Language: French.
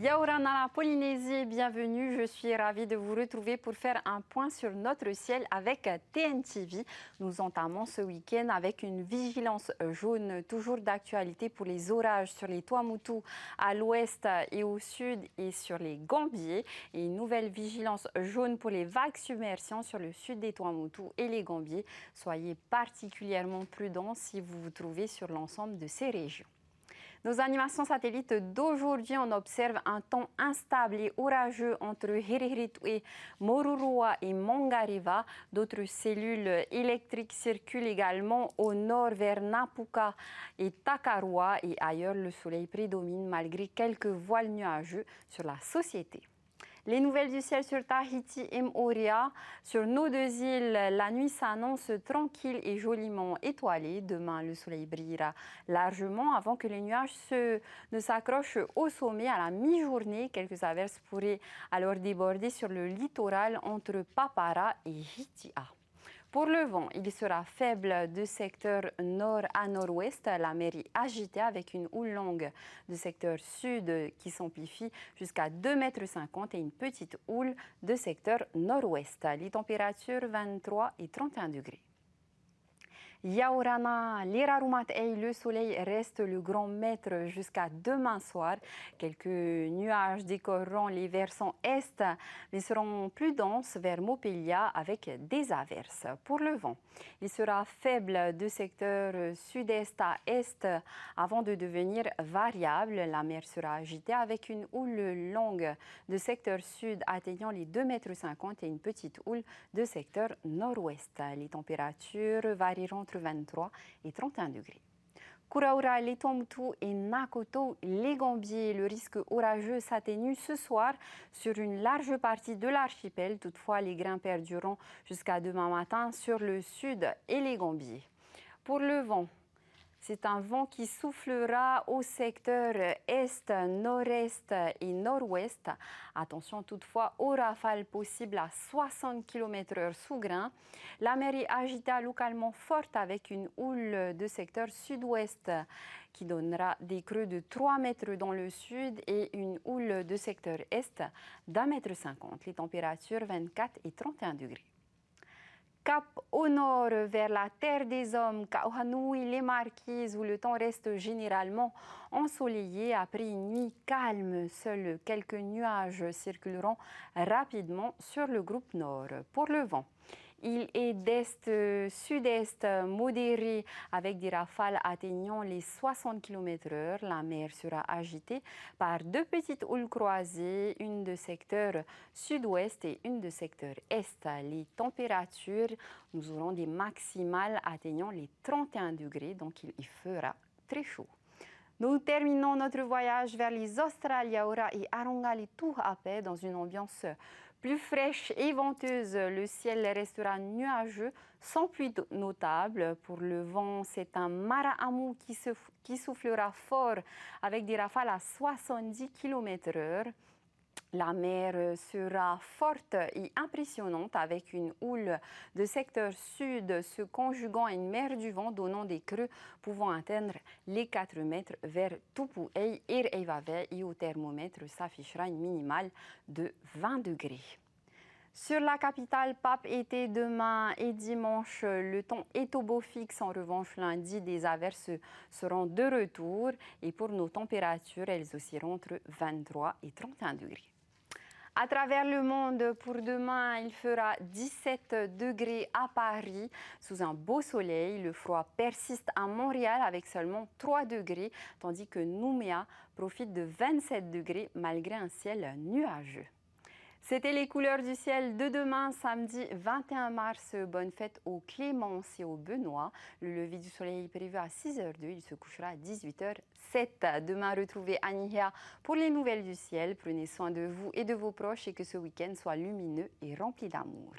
Yaorana, la Polynésie, bienvenue. Je suis ravie de vous retrouver pour faire un point sur notre ciel avec TNTV. Nous entamons ce week-end avec une vigilance jaune, toujours d'actualité pour les orages sur les Tuamotu à l'ouest et au sud et sur les Gambiers. Et une nouvelle vigilance jaune pour les vagues submersions sur le sud des Tuamotu et les Gambiers. Soyez particulièrement prudents si vous vous trouvez sur l'ensemble de ces régions. Nos animations satellites d'aujourd'hui, on observe un temps instable et orageux entre Hirihiritu, Moruroa et Mangariva. D'autres cellules électriques circulent également au nord vers Napuka et Takarua. Et ailleurs, le soleil prédomine malgré quelques voiles nuageux sur la société. Les nouvelles du ciel sur Tahiti et Moorea. Sur nos deux îles, la nuit s'annonce tranquille et joliment étoilée. Demain, le soleil brillera largement avant que les nuages ne s'accrochent au sommet à la mi-journée. Quelques averses pourraient alors déborder sur le littoral entre Papara et Hitia. Pour le vent, il sera faible de secteur nord à nord-ouest. La mer est agitée avec une houle longue de secteur sud qui s'amplifie jusqu'à 2,50 m et une petite houle de secteur nord-ouest. Les températures 23 et 31 degrés. Yaorana, le soleil reste le grand maître jusqu'à demain soir. Quelques nuages décoreront les versants est, mais seront plus denses vers Mopelia avec des averses. Pour le vent, il sera faible de secteur sud-est à est avant de devenir variable. La mer sera agitée avec une houle longue de secteur sud atteignant les 2,50 m et une petite houle de secteur nord-ouest. Les températures varieront entre 23 et 31 degrés. Kuraura, les Tuamotu et Nakoto, les Gambiers. Le risque orageux s'atténue ce soir sur une large partie de l'archipel. Toutefois, les grains perdureront jusqu'à demain matin sur le sud et les Gambiers. Pour le vent, c'est un vent qui soufflera au secteur est, nord-est et nord-ouest. Attention toutefois aux rafales possibles à 60 km/h sous grain. La mer est agitée localement forte avec une houle de secteur sud-ouest qui donnera des creux de 3 mètres dans le sud et une houle de secteur est d'1,50 m. Les températures 24 et 31 degrés. Cap au nord, vers la terre des hommes, Kaohanui, les Marquises, où le temps reste généralement ensoleillé après une nuit calme. Seuls quelques nuages circuleront rapidement sur le groupe nord. Pour le vent, il est d'est-sud-est modéré avec des rafales atteignant les 60 km/h. La mer sera agitée par deux petites houles croisées, une de secteur sud-ouest et une de secteur est. Les températures, nous aurons des maximales atteignant les 31 degrés, donc il fera très chaud. Nous terminons notre voyage vers les Australes, Yaoura et Arongali-Tuhape dans une ambiance plus fraîche et venteuse. Le ciel restera nuageux, sans pluie notable. Pour le vent, c'est un maraamu qui soufflera fort avec des rafales à 70 km/h. La mer sera forte et impressionnante avec une houle de secteur sud se conjuguant à une mer du vent donnant des creux pouvant atteindre les 4 mètres vers Tupuei et Reivave et au thermomètre s'affichera une minimale de 20 degrés. Sur la capitale, Pape était demain et dimanche. Le temps est au beau fixe. En revanche, lundi, des averses seront de retour. Et pour nos températures, elles oscilleront entre 23 et 31 degrés. À travers le monde, pour demain, il fera 17 degrés à Paris sous un beau soleil. Le froid persiste à Montréal avec seulement 3 degrés, tandis que Nouméa profite de 27 degrés malgré un ciel nuageux. C'était les couleurs du ciel de demain, samedi 21 mars. Bonne fête aux Clémence et aux Benoît. Le lever du soleil est prévu à 6h02. Il se couchera à 18h07. Demain, retrouvez Anihia pour les nouvelles du ciel. Prenez soin de vous et de vos proches et que ce week-end soit lumineux et rempli d'amour.